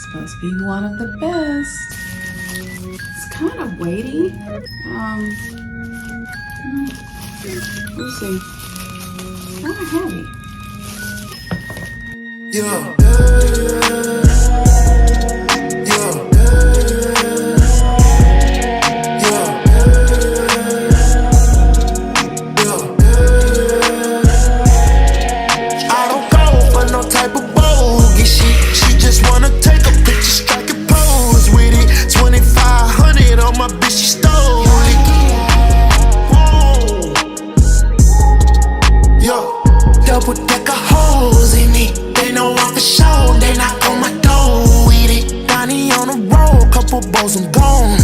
Supposed to be one of the best. It's kind of weighty. Let's see. Kind of heavy. Yeah. Double decker hoes in me. They know I'm for sure. They knock on my door with it. Donnie on the road, couple balls, I'm gone.